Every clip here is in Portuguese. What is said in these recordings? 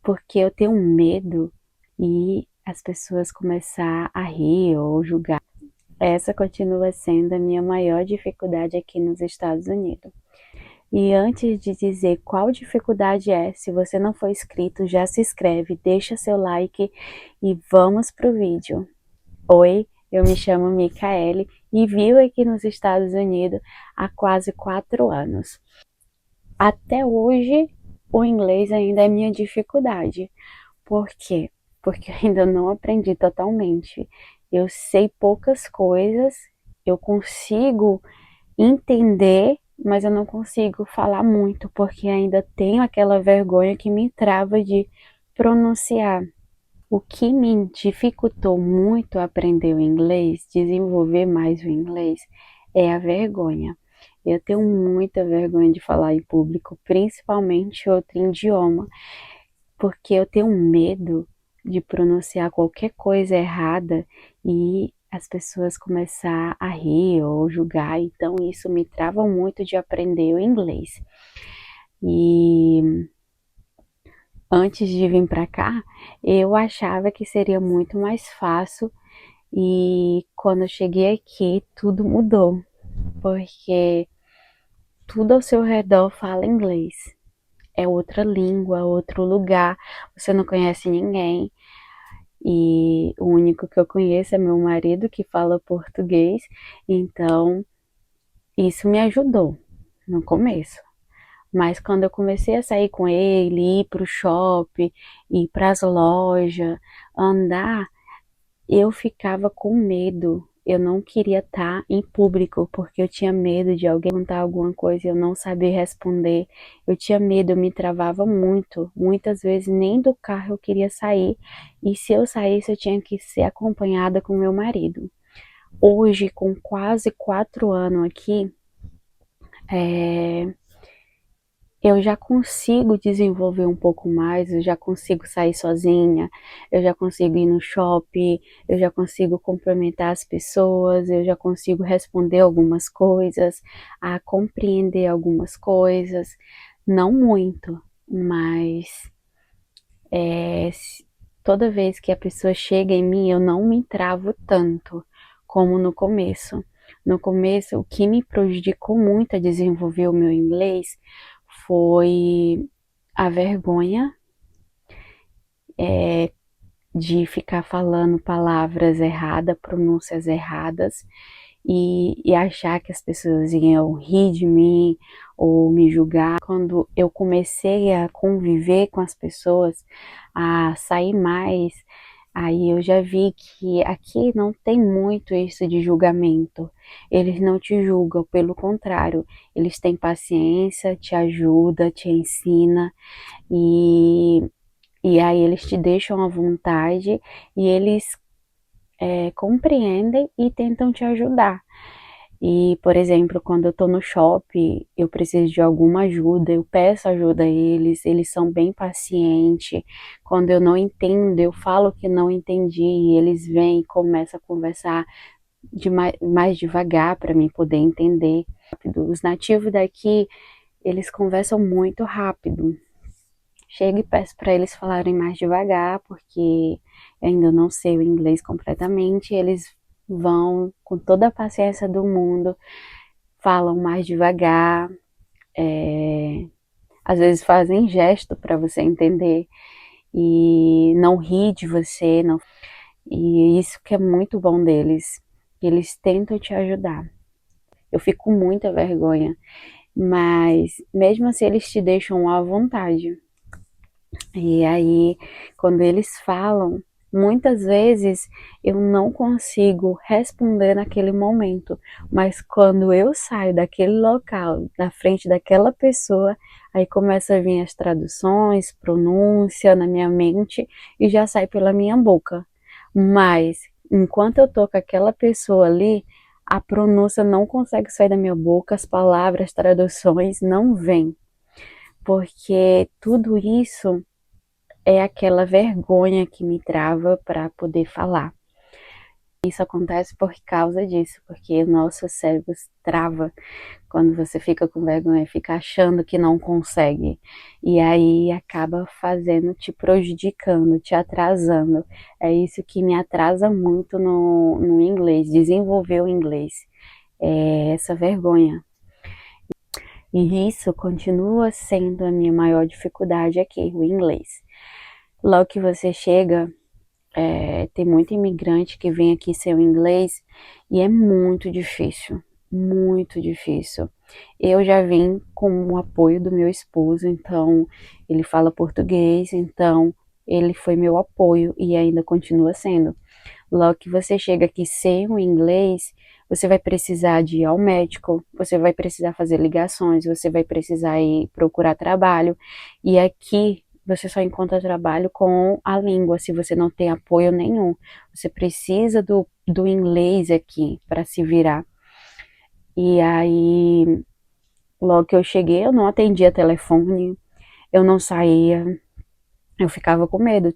porque eu tenho medo e as pessoas começar a rir ou julgar. Essa continua sendo a minha maior dificuldade aqui nos Estados Unidos. E antes de dizer qual dificuldade é, se você não for inscrito, já se inscreve, deixa seu like e vamos pro vídeo. Oi, eu me chamo Micaele e vivo aqui nos Estados Unidos há quase 4 anos. Até hoje, o inglês ainda é minha dificuldade. Por quê? Porque eu ainda não aprendi totalmente. Eu sei poucas coisas, eu consigo entender, mas eu não consigo falar muito, porque ainda tenho aquela vergonha que me trava de pronunciar. O que me dificultou muito aprender o inglês, desenvolver mais o inglês, é a vergonha. Eu tenho muita vergonha de falar em público, principalmente outro idioma, porque eu tenho medo de pronunciar qualquer coisa errada e as pessoas começar a rir ou julgar, então isso me trava muito de aprender o inglês. E antes de vir para cá, eu achava que seria muito mais fácil e quando eu cheguei aqui, tudo mudou, porque tudo ao seu redor fala inglês. É outra língua, outro lugar, você não conhece ninguém. E o único que eu conheço é meu marido que fala português, então isso me ajudou no começo. Mas quando eu comecei a sair com ele, ir pro shopping, ir pras lojas, andar, eu ficava com medo. Eu não queria estar em público, porque eu tinha medo de alguém perguntar alguma coisa e eu não saber responder. Eu tinha medo, eu me travava muito. Muitas vezes nem do carro eu queria sair. E se eu saísse, eu tinha que ser acompanhada com meu marido. Hoje, com quase 4 anos aqui, é, eu já consigo desenvolver um pouco mais, eu já consigo sair sozinha, eu já consigo ir no shopping, eu já consigo cumprimentar as pessoas, eu já consigo responder algumas coisas, a compreender algumas coisas, não muito, mas é, toda vez que a pessoa chega em mim, eu não me travo tanto como no começo. No começo, o que me prejudicou muito a desenvolver o meu inglês foi a vergonha de ficar falando palavras erradas, pronúncias erradas, e achar que as pessoas iam rir de mim ou me julgar. Quando eu comecei a conviver com as pessoas, a sair mais, aí eu já vi que aqui não tem muito isso de julgamento. Eles não te julgam, pelo contrário, eles têm paciência, te ajuda, te ensina e, e aí eles te deixam à vontade e eles compreendem e tentam te ajudar. E, por exemplo, quando eu tô no shopping, eu preciso de alguma ajuda, eu peço ajuda a eles, eles são bem pacientes. Quando eu não entendo, eu falo que não entendi, e eles vêm e começam a conversar mais devagar para mim poder entender. Os nativos daqui, eles conversam muito rápido. Chego e peço para eles falarem mais devagar, porque eu ainda não sei o inglês completamente. Eles vão com toda a paciência do mundo, falam mais devagar, às vezes fazem gesto para você entender e não ri de você, não. E isso que é muito bom deles, eles tentam te ajudar. Eu fico com muita vergonha, mas mesmo assim eles te deixam à vontade. E aí, quando eles falam, muitas vezes eu não consigo responder naquele momento, mas quando eu saio daquele local, da frente daquela pessoa, aí começa a vir as traduções, pronúncia na minha mente e já sai pela minha boca. Mas enquanto eu tô com aquela pessoa ali, a pronúncia não consegue sair da minha boca, as palavras, traduções não vêm, porque tudo isso é aquela vergonha que me trava para poder falar. Isso acontece por causa disso, porque o nosso cérebro trava quando você fica com vergonha, fica achando que não consegue. E aí acaba fazendo, te prejudicando, te atrasando. É isso que me atrasa muito no inglês, desenvolver o inglês. É essa vergonha. E isso continua sendo a minha maior dificuldade aqui, o inglês. Logo que você chega, tem muito imigrante que vem aqui sem o inglês e é muito difícil, muito difícil. Eu já vim com o apoio do meu esposo, então ele fala português, então ele foi meu apoio e ainda continua sendo. Logo que você chega aqui sem o inglês, você vai precisar de ir ao médico, você vai precisar fazer ligações, você vai precisar ir procurar trabalho. E aqui você só encontra trabalho com a língua, se você não tem apoio nenhum. Você precisa do inglês aqui para se virar. E aí, logo que eu cheguei, eu não atendia telefone, eu não saía, eu ficava com medo,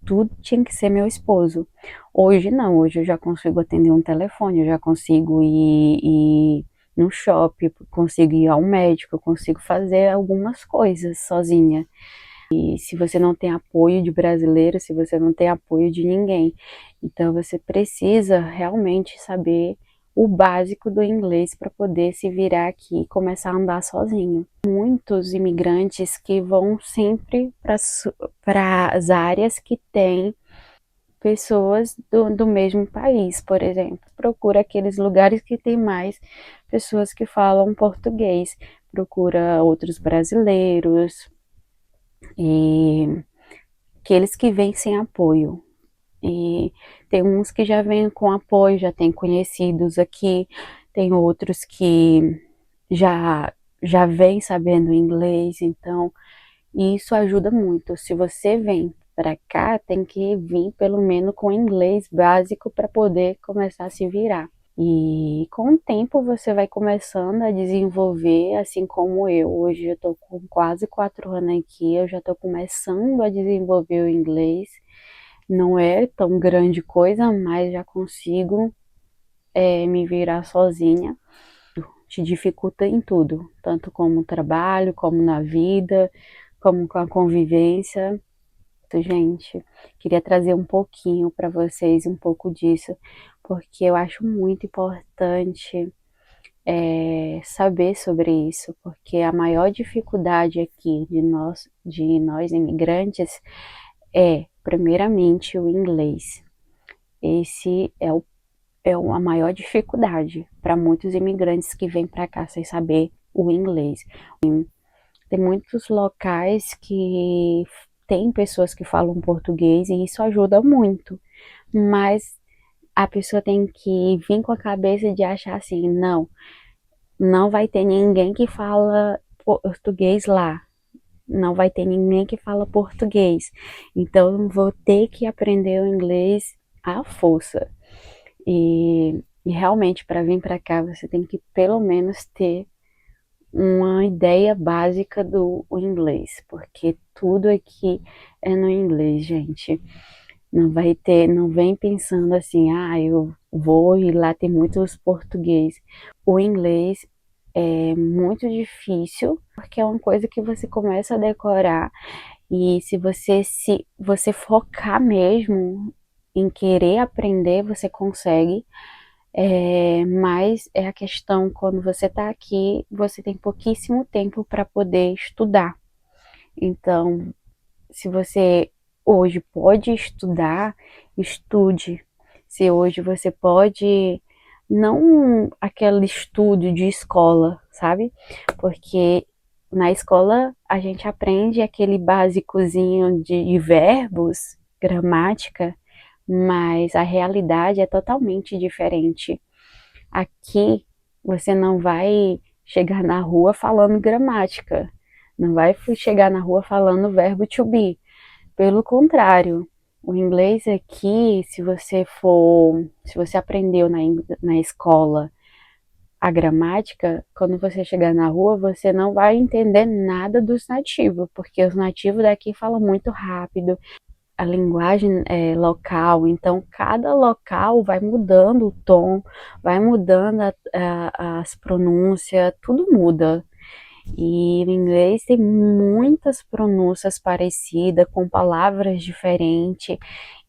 tudo tinha que ser meu esposo. Hoje não, hoje eu já consigo atender um telefone, eu já consigo ir no shopping, consigo ir ao médico, eu consigo fazer algumas coisas sozinha. E se você não tem apoio de brasileiro, se você não tem apoio de ninguém, então você precisa realmente saber o básico do inglês para poder se virar aqui e começar a andar sozinho. Muitos imigrantes que vão sempre para as áreas que tem pessoas do mesmo país, por exemplo. Procura aqueles lugares que tem mais pessoas que falam português. Procura outros brasileiros e aqueles que vêm sem apoio. E tem uns que já vêm com apoio, já tem conhecidos aqui, tem outros que já já vêm sabendo inglês, então isso ajuda muito. Se você vem para cá, tem que vir pelo menos com inglês básico para poder começar a se virar. E com o tempo você vai começando a desenvolver, assim como eu. Hoje eu tô com quase 4 anos aqui, eu já tô começando a desenvolver o inglês. Não é tão grande coisa, mas já consigo me virar sozinha. Te dificulta em tudo, tanto como trabalho, como na vida, como com a convivência. Gente, queria trazer um pouquinho para vocês, um pouco disso, porque eu acho muito importante saber sobre isso, porque a maior dificuldade aqui de nós imigrantes é, primeiramente, o inglês. Esse é a maior dificuldade para muitos imigrantes que vêm para cá sem saber o inglês. Tem muitos locais que tem pessoas que falam português e isso ajuda muito, mas a pessoa tem que vir com a cabeça de achar assim, não vai ter ninguém que fala português lá, não vai ter ninguém que fala português, então eu vou ter que aprender o inglês à força. E realmente para vir para cá você tem que pelo menos ter uma ideia básica do inglês, porque tudo aqui é no inglês, gente. Não vem pensando assim, eu vou e lá tem muitos português. O inglês é muito difícil, porque é uma coisa que você começa a decorar e se você focar mesmo em querer aprender, você consegue. Mas é a questão, quando você está aqui, você tem pouquíssimo tempo para poder estudar. Então, se você hoje pode estudar, estude. Se hoje você pode, não aquele estudo de escola, sabe? Porque na escola a gente aprende aquele básicozinho de verbos, gramática, mas a realidade é totalmente diferente. Aqui você não vai chegar na rua falando gramática, não vai chegar na rua falando verbo to be. Pelo contrário, o inglês aqui, se você aprendeu na escola a gramática, quando você chegar na rua, você não vai entender nada dos nativos, porque os nativos daqui falam muito rápido. a linguagem local, então cada local vai mudando o tom, vai mudando as pronúncias, tudo muda. E no inglês tem muitas pronúncias parecidas, com palavras diferentes,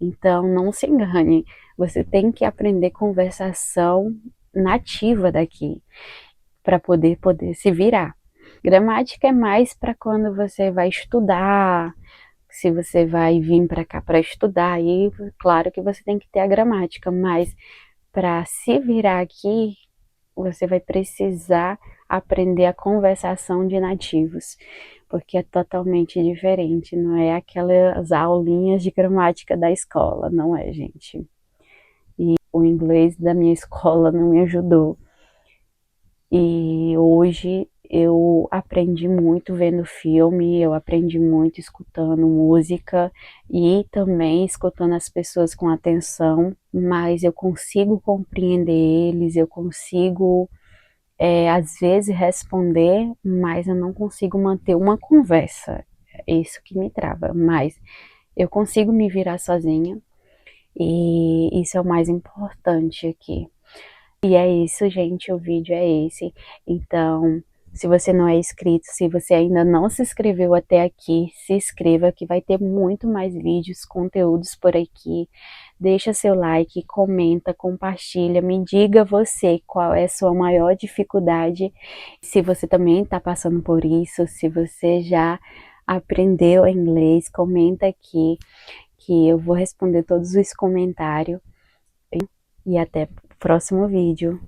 então não se engane, você tem que aprender conversação nativa daqui, para poder se virar. Gramática é mais para quando você vai estudar, se você vai vir para cá para estudar, aí claro que você tem que ter a gramática, mas para se virar aqui, você vai precisar aprender a conversação de nativos, porque é totalmente diferente, não é aquelas aulinhas de gramática da escola, não é, gente. E o inglês da minha escola não me ajudou. E hoje eu aprendi muito vendo filme, eu aprendi muito escutando música e também escutando as pessoas com atenção, mas eu consigo compreender eles, eu consigo às vezes responder, mas eu não consigo manter uma conversa. É isso que me trava, mas eu consigo me virar sozinha e isso é o mais importante aqui. E é isso, gente, o vídeo é esse. Então, se você não é inscrito, se você ainda não se inscreveu até aqui, se inscreva que vai ter muito mais vídeos, conteúdos por aqui. Deixa seu like, comenta, compartilha, me diga você qual é a sua maior dificuldade. Se você também está passando por isso, se você já aprendeu inglês, comenta aqui que eu vou responder todos os comentários. E até o próximo vídeo.